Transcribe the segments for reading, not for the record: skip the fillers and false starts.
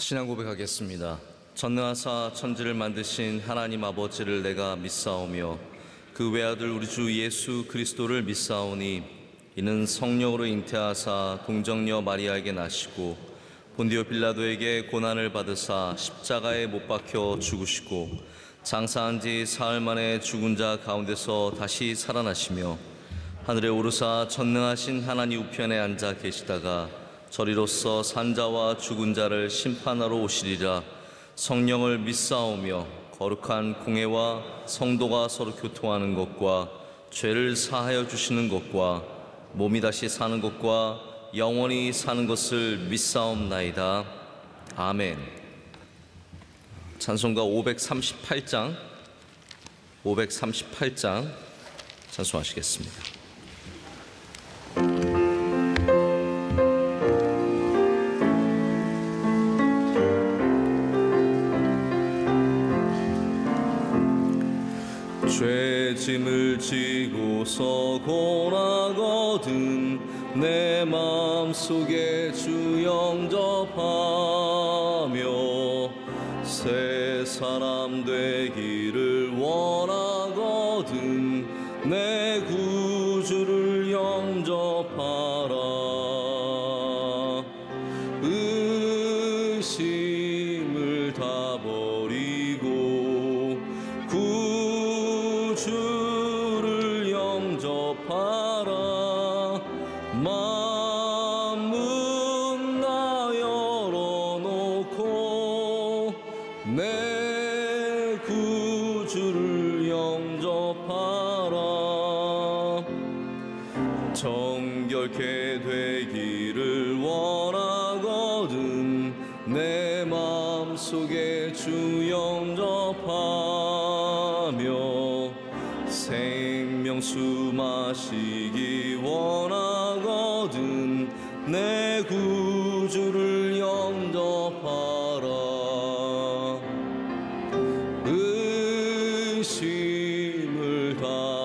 신앙 고백하겠습니다. 전능하사 천지를 만드신 하나님 아버지를 내가 믿사오며 그 외아들 우리 주 예수 그리스도를 믿사오니 이는 성령으로 잉태하사 동정녀 마리아에게 나시고 본디오 빌라도에게 고난을 받으사 십자가에 못 박혀 죽으시고 장사한 지 사흘 만에 죽은 자 가운데서 다시 살아나시며 하늘에 오르사 전능하신 하나님 우편에 앉아 계시다가 저리로서 산자와 죽은 자를 심판하러 오시리라. 성령을 믿사오며 거룩한 공회와 성도가 서로 교통하는 것과 죄를 사하여 주시는 것과 몸이 다시 사는 것과 영원히 사는 것을 믿사옵나이다. 아멘. 찬송가 538장 찬송하시겠습니다. 죄짐을 지고서 고나거든 내 마음속에 주 영접하며 새 사람 되기를 원하거든 내 구주를 영접하라. 의심을 다 버리고 주를 영접하라. 만문 다 열어놓고 내 구주를 영접하라. 정결케 되기를 원하거든 내 마음속에 주 영접하며 생명수 마시기 원하거든 내 구주를 영접하라. 의심을 다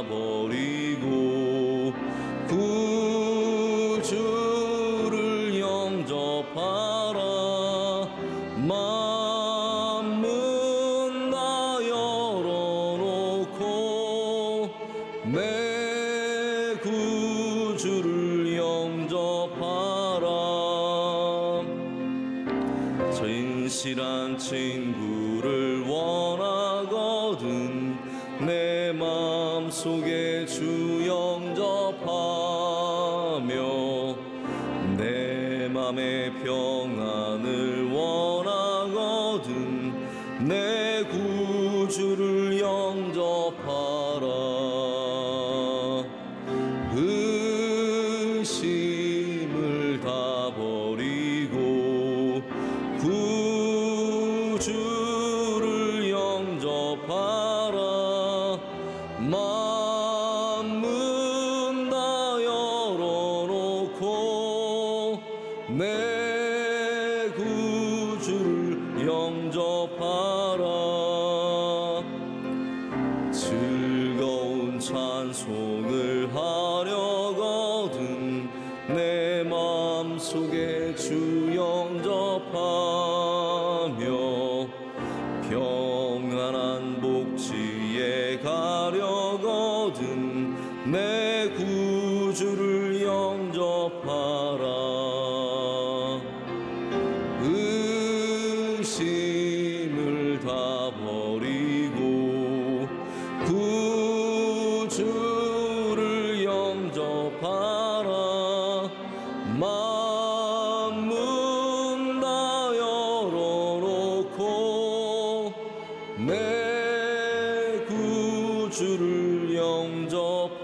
버리고 구주를 영접하라. 만문 다 열어놓고 내 구주를 영접하라. 진실한 친구를 원하거든 내 마음속에 주 영접하며 내 맘의 평안을 원하거든 내 구주를 영접하라. 의심을 다 버리고 구주를 영접하라. 만문 다 열어놓고 내 구주를 영접하라. 즐거운 찬송을 하려거든 내 마음속에 주 영접하며 평안한 복지에 가려거든 내 구주를 영접하라. 의심을 다 버리고 구주를 영접하라. 만문 다 열어놓고 내 구주를 영접하라.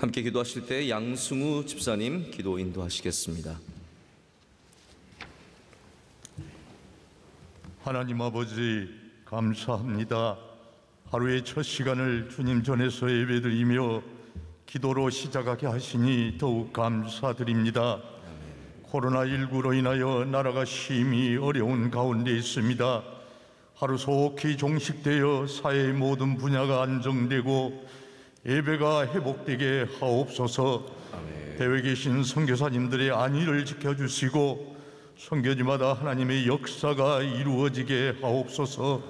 함께 기도하실 때 양승우 집사님 기도 인도하시겠습니다. 하나님 아버지 감사합니다. 하루의 첫 시간을 주님 전에서 예배드리며 기도로 시작하게 하시니 더욱 감사드립니다. 코로나19로 인하여 나라가 심히 어려운 가운데 있습니다. 하루속히 종식되어 사회의 모든 분야가 안정되고 예배가 회복되게 하옵소서. 대회 계신 선교사님들의 안위를 지켜주시고 선교지마다 하나님의 역사가 이루어지게 하옵소서.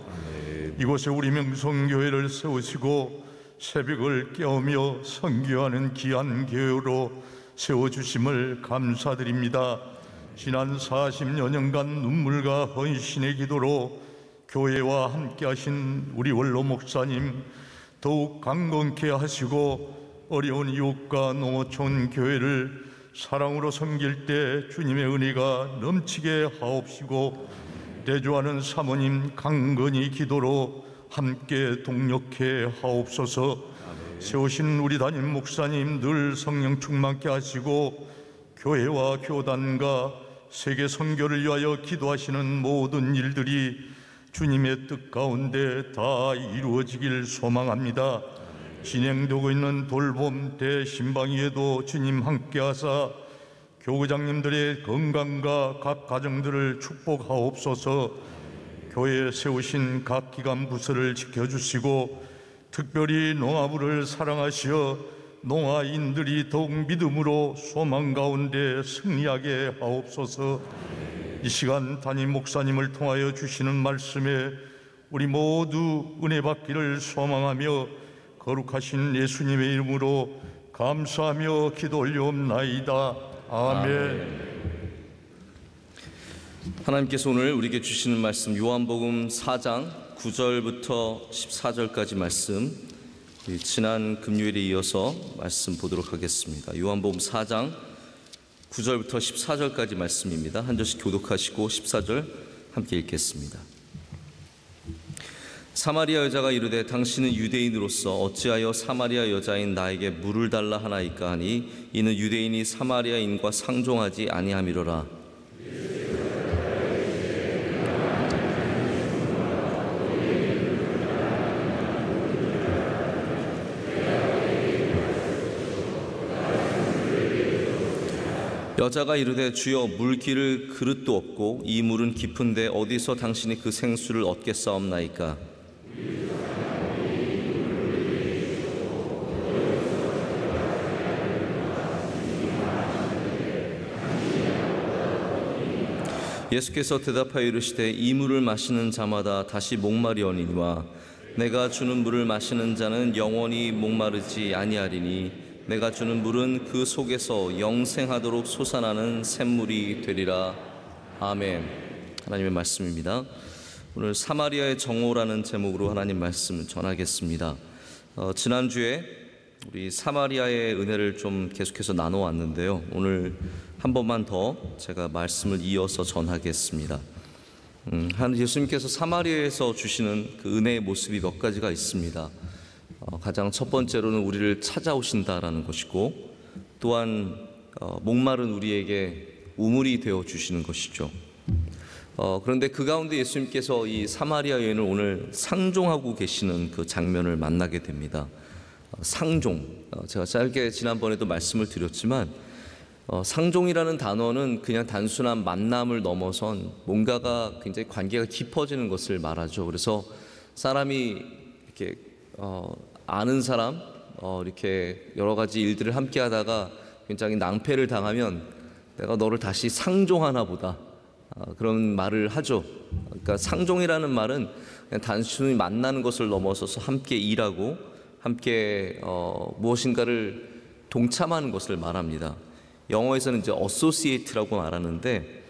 이곳에 우리 명성교회를 세우시고 새벽을 깨우며 선교하는 귀한 교회로 세워주심을 감사드립니다. 지난 40여 년간 눈물과 헌신의 기도로 교회와 함께 하신 우리 원로 목사님 더욱 강건케 하시고 어려운 이웃과 농어촌 교회를 사랑으로 섬길 때 주님의 은혜가 넘치게 하옵시고 대조하는 사모님 강건히 기도로 함께 동력해 하옵소서. 세우신 우리 담임 목사님 늘 성령 충만케 하시고 교회와 교단과 세계 선교를 위하여 기도하시는 모든 일들이 주님의 뜻 가운데 다 이루어지길 소망합니다. 진행되고 있는 돌봄 대신방위에도 주님 함께하사 교구장님들의 건강과 각 가정들을 축복하옵소서. 교회에 세우신 각 기관 부서를 지켜주시고 특별히 농아부를 사랑하시어 농아인들이 더욱 믿음으로 소망 가운데 승리하게 하옵소서. 이 시간 담임 목사님을 통하여 주시는 말씀에 우리 모두 은혜 받기를 소망하며 거룩하신 예수님의 이름으로 감사하며 기도 올려옵나이다. 아멘. 하나님께서 오늘 우리에게 주시는 말씀 요한복음 4장 9절부터 14절까지 말씀, 지난 금요일에 이어서 말씀 보도록 하겠습니다. 요한복음 4장 9절부터 14절까지 말씀입니다. 한 절씩 교독하시고 14절 함께 읽겠습니다. 사마리아 여자가 이르되 당신은 유대인으로서 어찌하여 사마리아 여자인 나에게 물을 달라 하나이까 하니 이는 유대인이 사마리아인과 상종하지 아니함이로라. 여자가 이르되 주여 물 기를 그릇도 없고 이 물은 깊은데 어디서 당신이 그 생수를 얻겠사옵나이까. 예수께서 대답하여 이르시되 이 물을 마시는 자마다 다시 목마리오니와 내가 주는 물을 마시는 자는 영원히 목마르지 아니하리니 내가 주는 물은 그 속에서 영생하도록 솟아나는 샘물이 되리라. 아멘. 하나님의 말씀입니다. 오늘 사마리아의 정오라는 제목으로 하나님 말씀을 전하겠습니다. 지난주에 우리 사마리아의 은혜를 좀 계속해서 나눠왔는데요. 오늘 한 번만 더 제가 말씀을 이어서 전하겠습니다. 예수님께서 사마리아에서 주시는 그 은혜의 모습이 몇 가지가 있습니다. 가장 첫 번째로는 우리를 찾아오신다라는 것이고, 또한 목마른 우리에게 우물이 되어 주시는 것이죠. 그런데 그 가운데 예수님께서 이 사마리아 여인을 오늘 상종하고 계시는 그 장면을 만나게 됩니다. 상종, 제가 짧게 지난번에도 말씀을 드렸지만 상종이라는 단어는 그냥 단순한 만남을 넘어선 뭔가가 굉장히 관계가 깊어지는 것을 말하죠. 그래서 사람이 이렇게 아는 사람, 이렇게 여러 가지 일들을 함께 하다가 굉장히 낭패를 당하면 내가 너를 다시 상종하나 보다, 그런 말을 하죠. 그러니까 상종이라는 말은 그냥 단순히 만나는 것을 넘어서서 함께 일하고 함께 무엇인가를 동참하는 것을 말합니다. 영어에서는 이제 associate라고 말하는데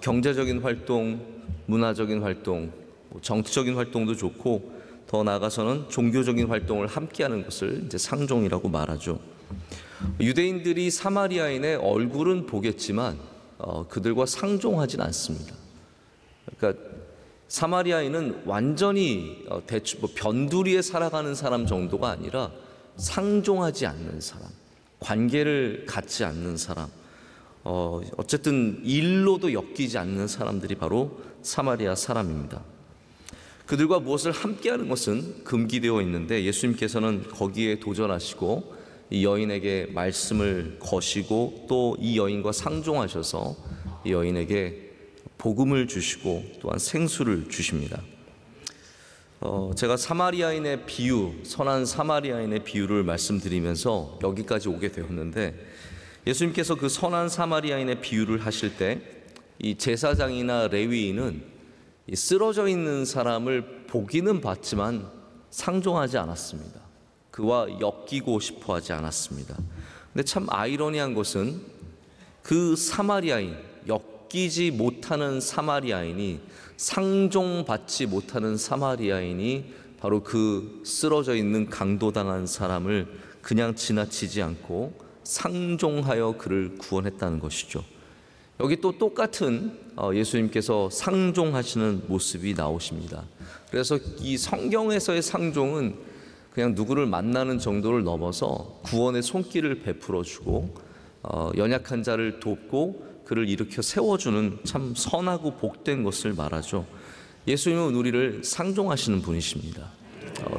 경제적인 활동, 문화적인 활동, 정치적인 활동도 좋고 더 나아가서는 종교적인 활동을 함께하는 것을 이제 상종이라고 말하죠. 유대인들이 사마리아인의 얼굴은 보겠지만 그들과 상종하진 않습니다. 그러니까 사마리아인은 완전히 변두리에 살아가는 사람 정도가 아니라 상종하지 않는 사람, 관계를 갖지 않는 사람, 어쨌든 일로도 엮이지 않는 사람들이 바로 사마리아 사람입니다. 그들과 무엇을 함께하는 것은 금기되어 있는데 예수님께서는 거기에 도전하시고 이 여인에게 말씀을 거시고 또 이 여인과 상종하셔서 이 여인에게 복음을 주시고 또한 생수를 주십니다. 제가 사마리아인의 비유, 선한 사마리아인의 비유를 말씀드리면서 여기까지 오게 되었는데, 예수님께서 그 선한 사마리아인의 비유를 하실 때 이 제사장이나 레위인은 이 쓰러져 있는 사람을 보기는 봤지만 상종하지 않았습니다. 그와 엮이고 싶어 하지 않았습니다. 근데 참 아이러니한 것은 그 사마리아인, 엮이지 못하는 사마리아인이, 상종받지 못하는 사마리아인이 바로 그 쓰러져 있는 강도당한 사람을 그냥 지나치지 않고 상종하여 그를 구원했다는 것이죠. 여기 또 똑같은 예수님께서 상종하시는 모습이 나오십니다. 그래서 이 성경에서의 상종은 그냥 누구를 만나는 정도를 넘어서 구원의 손길을 베풀어주고 연약한 자를 돕고 그를 일으켜 세워주는 참 선하고 복된 것을 말하죠. 예수님은 우리를 상종하시는 분이십니다.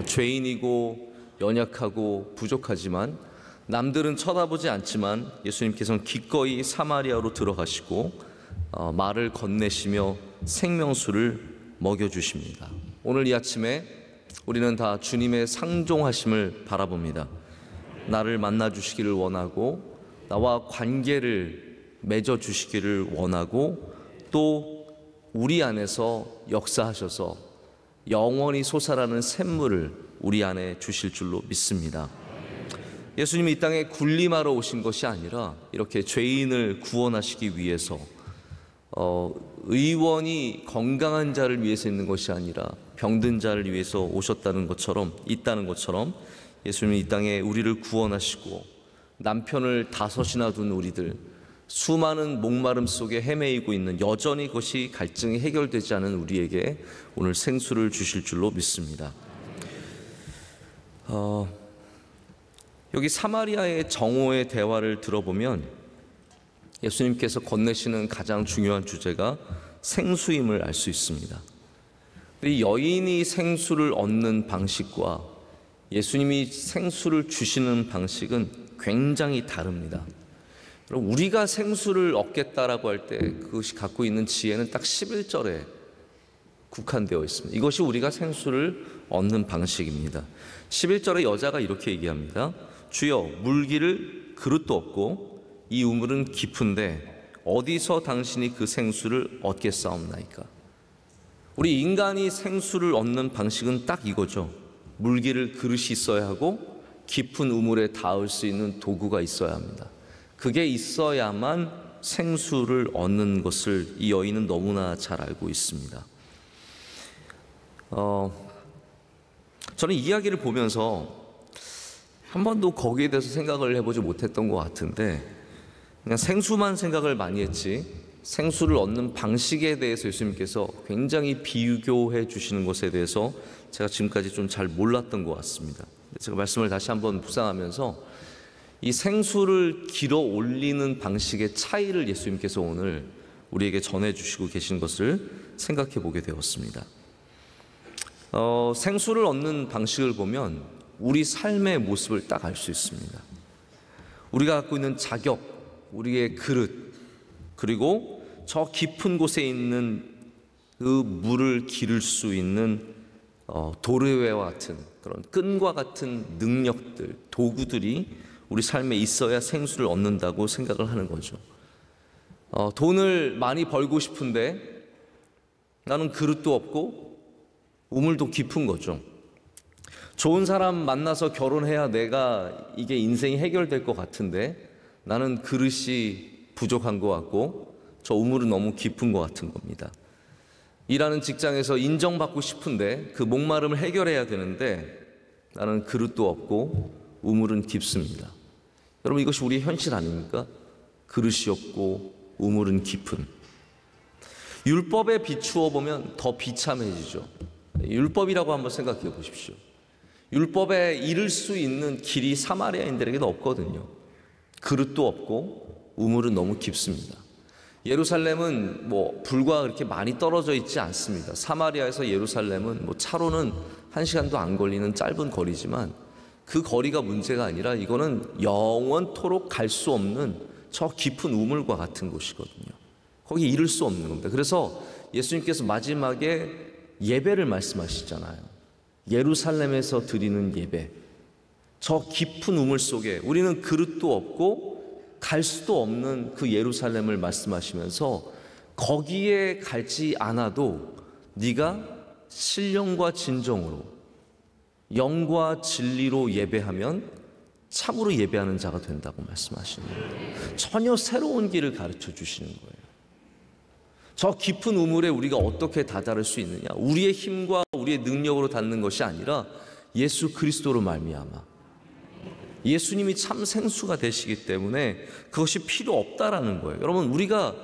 죄인이고 연약하고 부족하지만, 남들은 쳐다보지 않지만 예수님께서는 기꺼이 사마리아로 들어가시고 말을 건네시며 생명수를 먹여주십니다. 오늘 이 아침에 우리는 다 주님의 상종하심을 바라봅니다. 나를 만나주시기를 원하고 나와 관계를 맺어주시기를 원하고, 또 우리 안에서 역사하셔서 영원히 솟아나는 샘물을 우리 안에 주실 줄로 믿습니다. 예수님이 이 땅에 군림하러 오신 것이 아니라 이렇게 죄인을 구원하시기 위해서, 의원이 건강한 자를 위해서 있는 것이 아니라 병든 자를 위해서 오셨다는 것처럼, 있다는 것처럼 예수님이 이 땅에 우리를 구원하시고 남편을 5이나 둔 우리들, 수많은 목마름 속에 헤매이고 있는, 여전히 그것이 갈증이 해결되지 않은 우리에게 오늘 생수를 주실 줄로 믿습니다. 여기 사마리아의 정오의 대화를 들어보면 예수님께서 건네시는 가장 중요한 주제가 생수임을 알 수 있습니다. 이 여인이 생수를 얻는 방식과 예수님이 생수를 주시는 방식은 굉장히 다릅니다. 우리가 생수를 얻겠다라고 할 때 그것이 갖고 있는 지혜는 딱 11절에 국한되어 있습니다. 이것이 우리가 생수를 얻는 방식입니다. 11절에 여자가 이렇게 얘기합니다. 주여, 물기를 그릇도 없고 이 우물은 깊은데 어디서 당신이 그 생수를 얻겠사옵나이까. 우리 인간이 생수를 얻는 방식은 딱 이거죠. 물기를 그릇이 있어야 하고 깊은 우물에 닿을 수 있는 도구가 있어야 합니다. 그게 있어야만 생수를 얻는 것을 이 여인은 너무나 잘 알고 있습니다. 저는 이 이야기를 보면서 한 번도 거기에 대해서 생각을 해보지 못했던 것 같은데, 그냥 생수만 생각을 많이 했지 생수를 얻는 방식에 대해서 예수님께서 굉장히 비교해 주시는 것에 대해서 제가 지금까지 좀 잘 몰랐던 것 같습니다. 제가 말씀을 다시 한번 묵상하면서 이 생수를 길어 올리는 방식의 차이를 예수님께서 오늘 우리에게 전해주시고 계신 것을 생각해 보게 되었습니다. 생수를 얻는 방식을 보면 우리 삶의 모습을 딱 알 수 있습니다. 우리가 갖고 있는 자격, 우리의 그릇, 그리고 저 깊은 곳에 있는 그 물을 기를 수 있는 도르외와 같은 그런 끈과 같은 능력들, 도구들이 우리 삶에 있어야 생수를 얻는다고 생각을 하는 거죠. 돈을 많이 벌고 싶은데 나는 그릇도 없고 우물도 깊은 거죠. 좋은 사람 만나서 결혼해야 내가 이게 인생이 해결될 것 같은데 나는 그릇이 부족한 것 같고 저 우물은 너무 깊은 것 같은 겁니다. 일하는 직장에서 인정받고 싶은데 그 목마름을 해결해야 되는데 나는 그릇도 없고 우물은 깊습니다. 여러분, 이것이 우리의 현실 아닙니까? 그릇이 없고 우물은 깊은. 율법에 비추어 보면 더 비참해지죠. 율법이라고 한번 생각해 보십시오. 율법에 이를 수 있는 길이 사마리아인들에게는 없거든요. 그릇도 없고 우물은 너무 깊습니다. 예루살렘은 불과 그렇게 많이 떨어져 있지 않습니다. 사마리아에서 예루살렘은 차로는 1시간도 안 걸리는 짧은 거리지만 그 거리가 문제가 아니라 이거는 영원토록 갈 수 없는 저 깊은 우물과 같은 곳이거든요. 거기 이를 수 없는 겁니다. 그래서 예수님께서 마지막에 예배를 말씀하시잖아요. 예루살렘에서 드리는 예배. 저 깊은 우물 속에 우리는 그릇도 없고 갈 수도 없는 그 예루살렘을 말씀하시면서 거기에 가지 않아도 네가 신령과 진정으로 영과 진리로 예배하면 참으로 예배하는 자가 된다고 말씀하시는 거예요. 전혀 새로운 길을 가르쳐 주시는 거예요. 저 깊은 우물에 우리가 어떻게 다다를 수 있느냐? 우리의 힘과 우리의 능력으로 닿는 것이 아니라 예수 그리스도로 말미암아 예수님이 참 생수가 되시기 때문에 그것이 필요 없다라는 거예요. 여러분, 우리가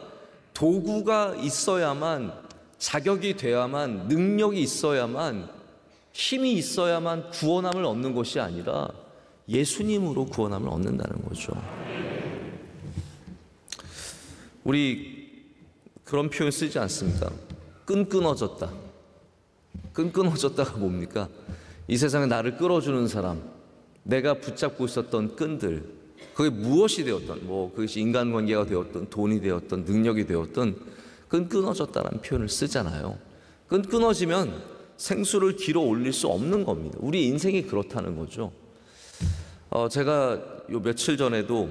도구가 있어야만, 자격이 돼야만, 능력이 있어야만, 힘이 있어야만 구원함을 얻는 것이 아니라 예수님으로 구원함을 얻는다는 거죠. 우리 그런 표현 쓰지 않습니까? 끈끈어졌다. 끈끈어졌다가 뭡니까? 이 세상에 나를 끌어주는 사람, 내가 붙잡고 있었던 끈들, 그게 무엇이 되었던, 그것이 인간관계가 되었던, 돈이 되었던, 능력이 되었던, 끈끈어졌다라는 표현을 쓰잖아요. 끈끈어지면 생수를 길어 올릴 수 없는 겁니다. 우리 인생이 그렇다는 거죠. 제가 요 며칠 전에도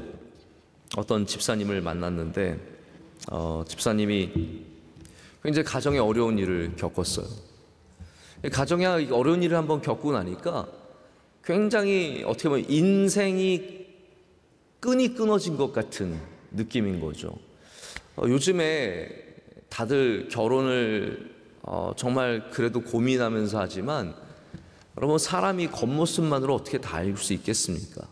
어떤 집사님을 만났는데, 집사님이 굉장히 가정에 어려운 일을 겪었어요. 가정에 어려운 일을 한번 겪고 나니까 굉장히 어떻게 보면 인생이 끈이 끊어진 것 같은 느낌인 거죠. 요즘에 다들 결혼을 정말 그래도 고민하면서 하지만 여러분, 사람이 겉모습만으로 어떻게 다 알 수 있겠습니까?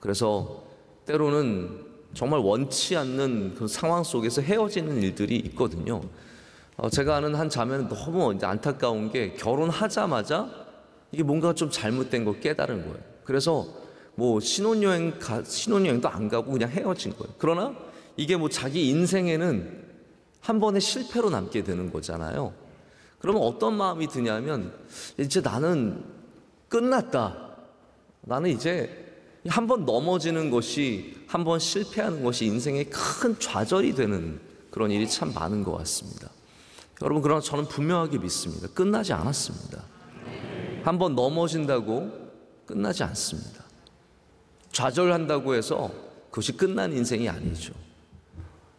그래서 때로는 정말 원치 않는 그 상황 속에서 헤어지는 일들이 있거든요. 제가 아는 한 자매는 너무 이제 안타까운 게 결혼하자마자 이게 뭔가 좀 잘못된 거 깨달은 거예요. 그래서 신혼여행도 안 가고 그냥 헤어진 거예요. 그러나 이게 자기 인생에는 한 번의 실패로 남게 되는 거잖아요. 그러면 어떤 마음이 드냐면, 이제 나는 끝났다. 나는 이제 한 번 넘어지는 것이, 한 번 실패하는 것이 인생의 큰 좌절이 되는 그런 일이 참 많은 것 같습니다. 여러분, 그러나 저는 분명하게 믿습니다. 끝나지 않았습니다. 한 번 넘어진다고 끝나지 않습니다. 좌절한다고 해서 그것이 끝난 인생이 아니죠.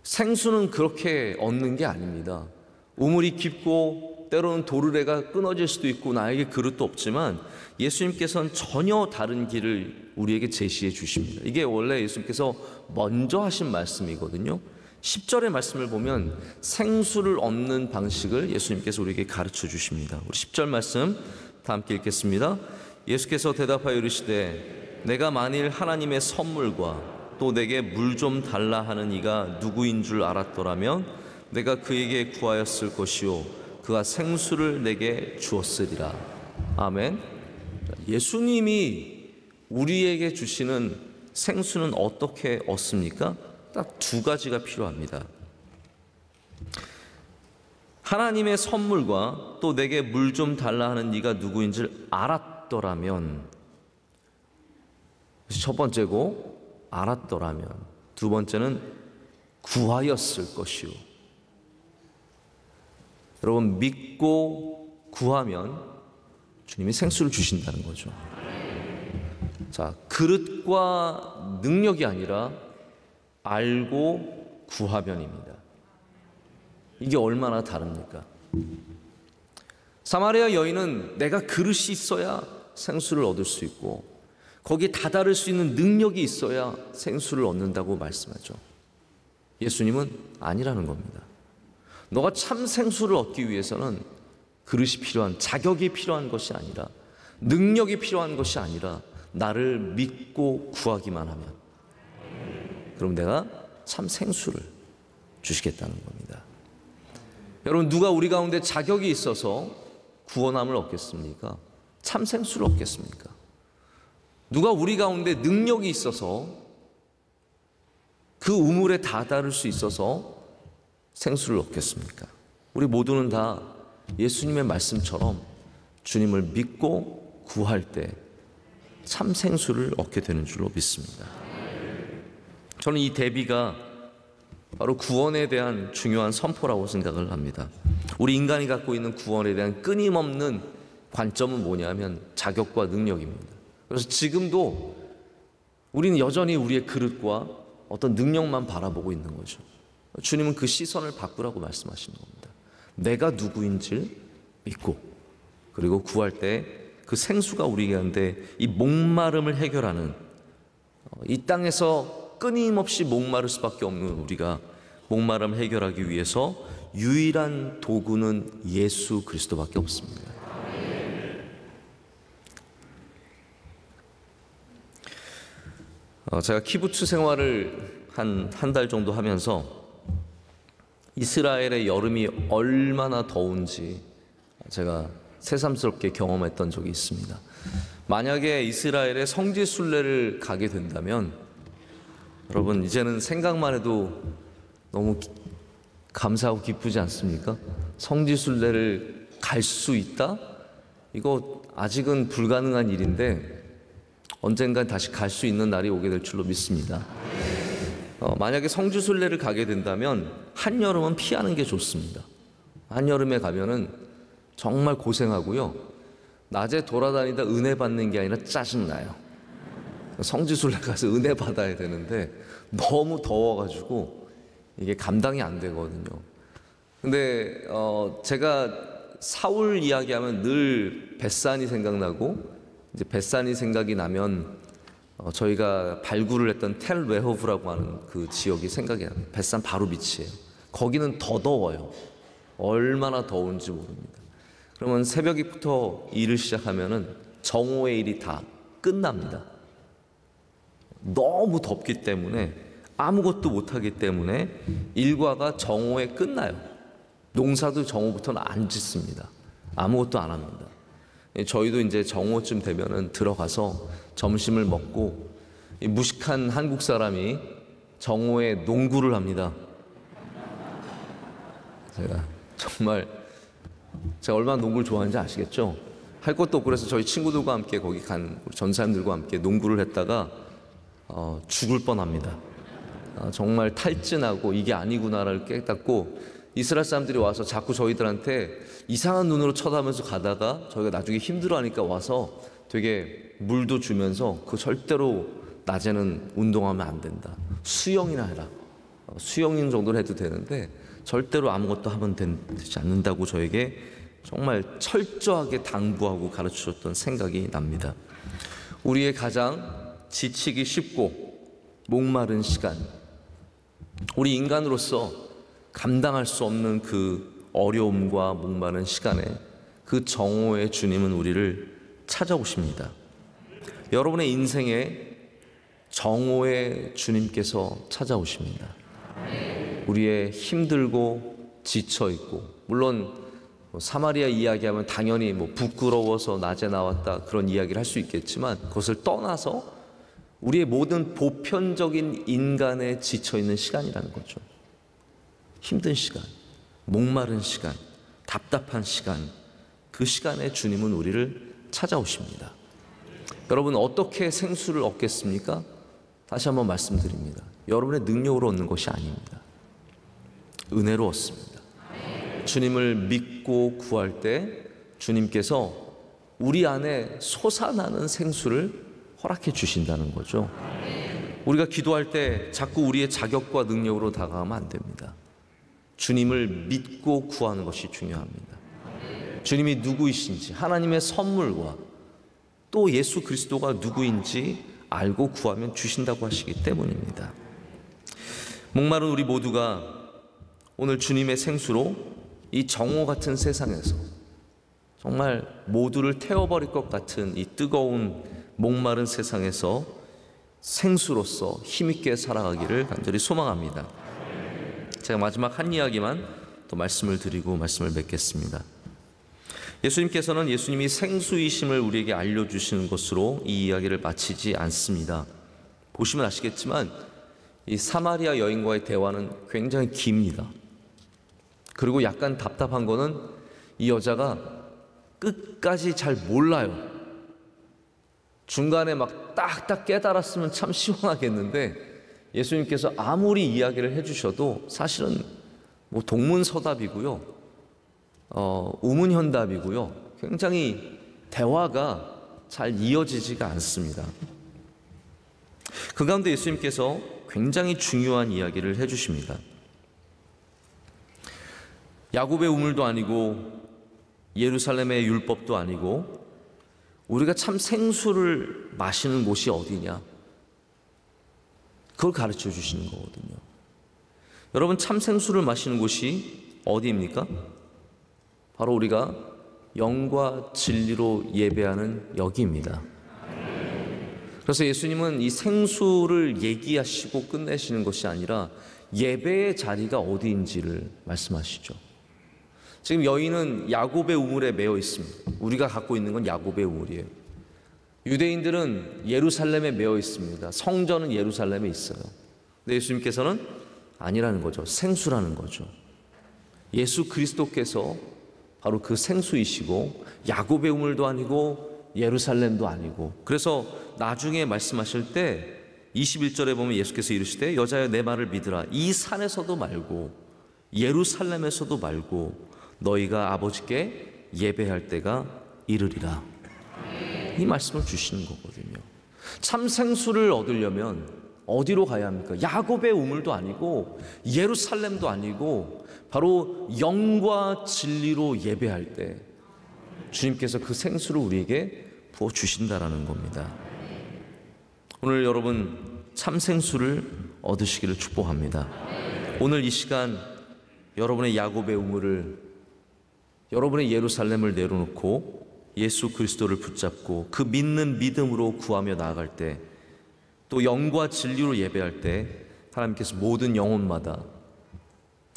생수는 그렇게 얻는 게 아닙니다. 우물이 깊고 때로는 도르래가 끊어질 수도 있고 나에게 그릇도 없지만 예수님께서는 전혀 다른 길을 우리에게 제시해 주십니다. 이게 원래 예수님께서 먼저 하신 말씀이거든요. 10절의 말씀을 보면 생수를 얻는 방식을 예수님께서 우리에게 가르쳐 주십니다. 우리 10절 말씀 다 함께 읽겠습니다. 예수께서 대답하여 이르시되 내가 만일 하나님의 선물과 또 내게 물 좀 달라 하는 이가 누구인 줄 알았더라면 내가 그에게 구하였을 것이요 그가 생수를 내게 주었으리라. 아멘. 예수님이 우리에게 주시는 생수는 어떻게 얻습니까? 딱 두 가지가 필요합니다. 하나님의 선물과 또 내게 물 좀 달라 하는 네가 누구인 줄 알았더라면, 첫 번째고 알았더라면, 두 번째는 구하였을 것이요. 여러분, 믿고 구하면 주님이 생수를 주신다는 거죠. 자, 그릇과 능력이 아니라 알고 구하면입니다. 이게 얼마나 다릅니까? 사마리아 여인은 내가 그릇이 있어야 생수를 얻을 수 있고 거기에 다다를 수 있는 능력이 있어야 생수를 얻는다고 말씀하죠. 예수님은 아니라는 겁니다. 너가 참 생수를 얻기 위해서는 그릇이 필요한, 자격이 필요한 것이 아니라, 능력이 필요한 것이 아니라 나를 믿고 구하기만 하면 그럼 내가 참 생수를 주시겠다는 겁니다. 여러분, 누가 우리 가운데 자격이 있어서 구원함을 얻겠습니까? 참 생수를 얻겠습니까? 누가 우리 가운데 능력이 있어서 그 우물에 다다를 수 있어서 생수를 얻겠습니까? 우리 모두는 다 예수님의 말씀처럼 주님을 믿고 구할 때 참 생수를 얻게 되는 줄로 믿습니다. 저는 이 대비가 바로 구원에 대한 중요한 선포라고 생각을 합니다. 우리 인간이 갖고 있는 구원에 대한 끊임없는 관점은 뭐냐면 자격과 능력입니다. 그래서 지금도 우리는 여전히 우리의 그릇과 어떤 능력만 바라보고 있는 거죠. 주님은 그 시선을 바꾸라고 말씀하시는 겁니다. 내가 누구인지를 믿고, 그리고 구할 때 그 생수가 우리 가운데 이 목마름을 해결하는, 이 땅에서 끊임없이 목마를 수밖에 없는 우리가 목마름을 해결하기 위해서 유일한 도구는 예수 그리스도밖에 없습니다. 제가 키부츠 생활을 한 달 정도 하면서 이스라엘의 여름이 얼마나 더운지 제가 새삼스럽게 경험했던 적이 있습니다. 만약에 이스라엘의 성지 순례를 가게 된다면, 여러분 이제는 생각만 해도 너무 감사하고 기쁘지 않습니까? 성지 순례를 갈 수 있다? 이거 아직은 불가능한 일인데 언젠간 다시 갈 수 있는 날이 오게 될 줄로 믿습니다. 만약에 성지 순례를 가게 된다면 한여름은 피하는 게 좋습니다. 한여름에 가면은 정말 고생하고요, 낮에 돌아다니다 은혜 받는 게 아니라 짜증나요. 성지 순례 가서 은혜 받아야 되는데 너무 더워가지고 이게 감당이 안 되거든요. 근데 제가 사울 이야기하면 늘 벳산이 생각나고, 이제 벳산이 생각이 나면 저희가 발굴을 했던 텔 레호브라고 하는 그 지역이 생각이 나요. 벳산 바로 밑이에요. 거기는 더 더워요. 얼마나 더운지 모릅니다. 그러면 새벽부터 일을 시작하면은 정오의 일이 다 끝납니다. 너무 덥기 때문에 아무것도 못하기 때문에 일과가 정오에 끝나요. 농사도 정오부터는 안 짓습니다. 아무것도 안 합니다. 저희도 이제 정오쯤 되면은 들어가서 점심을 먹고, 이 무식한 한국 사람이 정오에 농구를 합니다. 제가 얼마나 농구를 좋아하는지 아시겠죠? 할 것도 없고 그래서 저희 친구들과 함께 거기 간 전사님들과 함께 농구를 했다가 죽을 뻔합니다. 정말 탈진하고 이게 아니구나를 깨닫고, 이스라엘 사람들이 와서 자꾸 저희들한테 이상한 눈으로 쳐다보면서 가다가 저희가 나중에 힘들어하니까 와서 되게 물도 주면서 그 절대로 낮에는 운동하면 안 된다, 수영이나 해라, 수영인 정도는 해도 되는데 절대로 아무것도 하면 되지 않는다고 저에게 정말 철저하게 당부하고 가르치셨던 생각이 납니다. 우리의 가장 지치기 쉽고 목마른 시간, 우리 인간으로서 감당할 수 없는 그 어려움과 목마른 시간에 그 정오의 주님은 우리를 찾아오십니다. 여러분의 인생에 정오의 주님께서 찾아오십니다. 우리의 힘들고 지쳐있고, 물론 사마리아 이야기하면 당연히 부끄러워서 낮에 나왔다 그런 이야기를 할 수 있겠지만, 그것을 떠나서 우리의 모든 보편적인 인간에 지쳐있는 시간이라는 거죠. 힘든 시간, 목마른 시간, 답답한 시간, 그 시간에 주님은 우리를 찾아오십니다. 여러분 어떻게 생수를 얻겠습니까? 다시 한번 말씀드립니다. 여러분의 능력으로 얻는 것이 아닙니다. 은혜로 얻습니다. 주님을 믿고 구할 때 주님께서 우리 안에 솟아나는 생수를 허락해 주신다는 거죠. 우리가 기도할 때 자꾸 우리의 자격과 능력으로 다가가면 안 됩니다. 주님을 믿고 구하는 것이 중요합니다. 주님이 누구이신지, 하나님의 선물과 또 예수 그리스도가 누구인지 알고 구하면 주신다고 하시기 때문입니다. 목마른 우리 모두가 오늘 주님의 생수로 이 정오 같은 세상에서 정말 모두를 태워버릴 것 같은 이 뜨거운 목마른 세상에서 생수로서 힘있게 살아가기를 간절히 소망합니다. 제가 마지막 한 이야기만 또 말씀을 드리고 말씀을 맺겠습니다. 예수님께서는 예수님이 생수이심을 우리에게 알려주시는 것으로 이 이야기를 마치지 않습니다. 보시면 아시겠지만 이 사마리아 여인과의 대화는 굉장히 깁니다. 그리고 약간 답답한 거는 이 여자가 끝까지 잘 몰라요. 중간에 막 딱딱 깨달았으면 참 시원하겠는데, 예수님께서 아무리 이야기를 해주셔도 사실은 동문서답이고요, 우문현답이고요, 굉장히 대화가 잘 이어지지가 않습니다. 그 가운데 예수님께서 굉장히 중요한 이야기를 해주십니다. 야곱의 우물도 아니고 예루살렘의 율법도 아니고 우리가 참 생수를 마시는 곳이 어디냐, 그걸 가르쳐 주시는 거거든요. 여러분, 참 생수를 마시는 곳이 어디입니까? 바로 우리가 영과 진리로 예배하는 여기입니다. 그래서 예수님은 이 생수를 얘기하시고 끝내시는 것이 아니라 예배의 자리가 어디인지를 말씀하시죠. 지금 여인은 야곱의 우물에 매여 있습니다. 우리가 갖고 있는 건 야곱의 우물이에요. 유대인들은 예루살렘에 매여 있습니다. 성전은 예루살렘에 있어요. 근데 예수님께서는 아니라는 거죠. 생수라는 거죠. 예수 그리스도께서 바로 그 생수이시고 야곱의 우물도 아니고 예루살렘도 아니고, 그래서 나중에 말씀하실 때 21절에 보면 예수께서 이르시되 여자여 내 말을 믿으라. 이 산에서도 말고 예루살렘에서도 말고 너희가 아버지께 예배할 때가 이르리라. 이 말씀을 주시는 거거든요. 참 생수를 얻으려면 어디로 가야 합니까? 야곱의 우물도 아니고 예루살렘도 아니고 바로 영과 진리로 예배할 때 주님께서 그 생수를 우리에게 부어 주신다라는 겁니다. 오늘 여러분 참 생수를 얻으시기를 축복합니다. 오늘 이 시간 여러분의 야곱의 우물을, 여러분의 예루살렘을 내려놓고 예수 그리스도를 붙잡고 그 믿는 믿음으로 구하며 나아갈 때, 또 영과 진리로 예배할 때 하나님께서 모든 영혼마다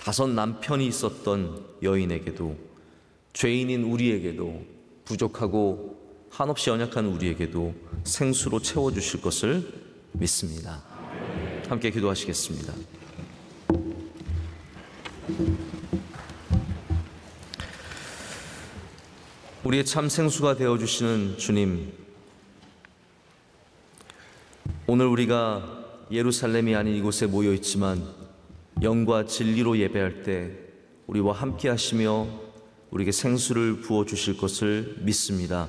5 남편이 있었던 여인에게도, 죄인인 우리에게도, 부족하고 한없이 연약한 우리에게도 생수로 채워주실 것을 믿습니다. 함께 기도하시겠습니다. 우리의 참 생수가 되어주시는 주님, 오늘 우리가 예루살렘이 아닌 이곳에 모여있지만 영과 진리로 예배할 때 우리와 함께 하시며 우리에게 생수를 부어주실 것을 믿습니다.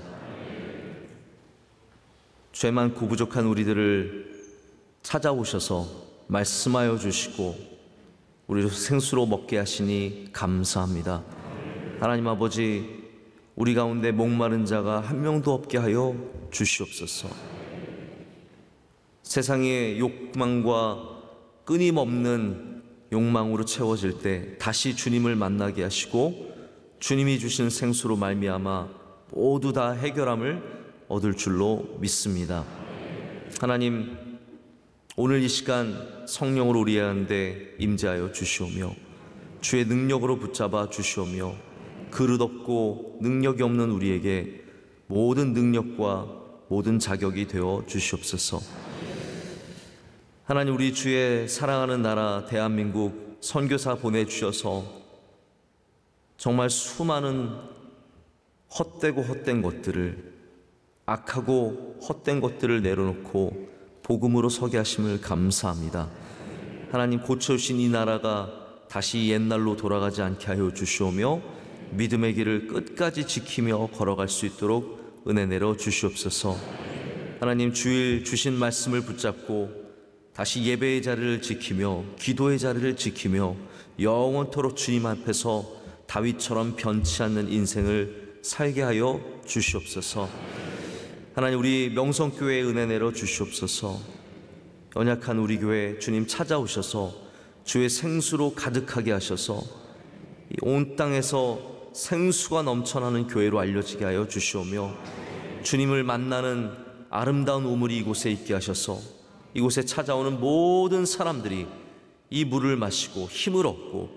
죄 많고 부족한 우리들을 찾아오셔서 말씀하여 주시고 우리를 생수로 먹게 하시니 감사합니다. 하나님 아버지, 우리 가운데 목마른 자가 한 명도 없게 하여 주시옵소서. 세상의 욕망과 끊임없는 욕망으로 채워질 때 다시 주님을 만나게 하시고 주님이 주신 생수로 말미암아 모두 다 해결함을 얻을 줄로 믿습니다. 하나님, 오늘 이 시간 성령으로 우리 가운데 임재하여 주시오며 주의 능력으로 붙잡아 주시오며 그릇 없고 능력이 없는 우리에게 모든 능력과 모든 자격이 되어 주시옵소서. 하나님, 우리 주의 사랑하는 나라 대한민국 선교사 보내주셔서 정말 수많은 헛되고 헛된 것들을, 악하고 헛된 것들을 내려놓고 복음으로 서게 하심을 감사합니다. 하나님, 고쳐주신 이 나라가 다시 옛날로 돌아가지 않게 하여 주시오며 믿음의 길을 끝까지 지키며 걸어갈 수 있도록 은혜 내려 주시옵소서. 하나님, 주일 주신 말씀을 붙잡고 다시 예배의 자리를 지키며 기도의 자리를 지키며 영원토록 주님 앞에서 다윗처럼 변치 않는 인생을 살게 하여 주시옵소서. 하나님, 우리 명성교회에 은혜 내려 주시옵소서. 연약한 우리 교회 주님 찾아오셔서 주의 생수로 가득하게 하셔서 온 땅에서 생수가 넘쳐나는 교회로 알려지게 하여 주시오며 주님을 만나는 아름다운 우물이 이곳에 있게 하셔서 이곳에 찾아오는 모든 사람들이 이 물을 마시고 힘을 얻고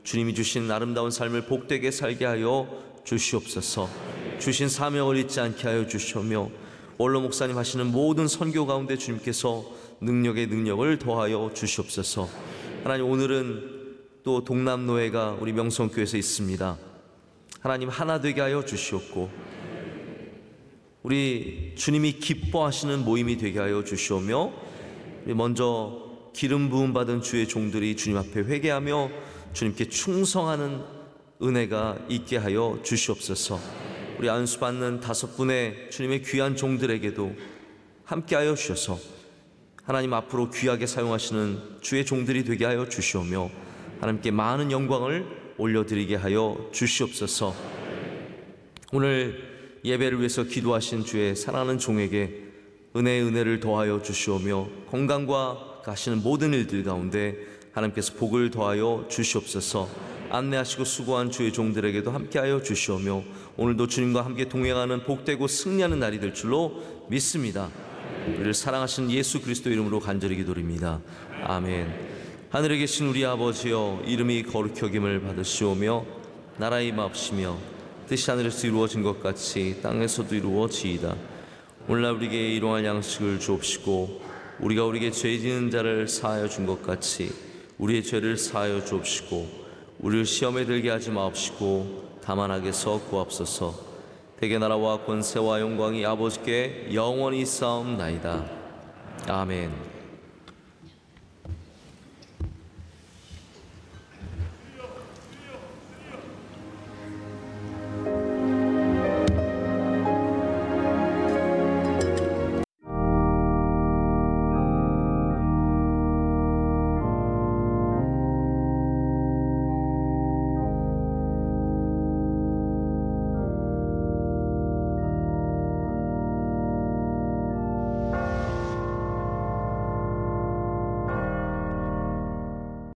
주님이 주신 아름다운 삶을 복되게 살게 하여 주시옵소서. 주신 사명을 잊지 않게 하여 주시오며 원로 목사님 하시는 모든 선교 가운데 주님께서 능력의 능력을 더하여 주시옵소서. 하나님, 오늘은 또 동남노회가 우리 명성교회에서 있습니다. 하나님, 하나 되게 하여 주시옵고 우리 주님이 기뻐하시는 모임이 되게 하여 주시오며 우리 먼저 기름 부음 받은 주의 종들이 주님 앞에 회개하며 주님께 충성하는 은혜가 있게 하여 주시옵소서. 우리 안수 받는 5분의 주님의 귀한 종들에게도 함께 하여 주셔서 하나님 앞으로 귀하게 사용하시는 주의 종들이 되게 하여 주시오며 하나님께 많은 영광을 올려드리게 하여 주시옵소서. 오늘 예배를 위해서 기도하신 주의 사랑하는 종에게 은혜를 더하여 주시오며 건강과 가시는 모든 일들 가운데 하나님께서 복을 더하여 주시옵소서. 안내하시고 수고한 주의 종들에게도 함께하여 주시오며 오늘도 주님과 함께 동행하는 복되고 승리하는 날이 될 줄로 믿습니다. 우리를 사랑하시는 예수 그리스도 이름으로 간절히 기도드립니다. 아멘. 하늘에 계신 우리 아버지여, 이름이 거룩히 여김을 받으시오며 나라의 임하옵시며 뜻이 하늘에서 이루어진 것 같이 땅에서도 이루어지이다. 오늘날 우리에게 일용할 양식을 주옵시고 우리가 우리에게 죄 지은 자를 사하여 준 것 같이 우리의 죄를 사하여 주옵시고 우리를 시험에 들게 하지 마옵시고 다만 악에서 구하옵소서. 대개 나라와 권세와 영광이 아버지께 영원히 있사옵나이다. 아멘.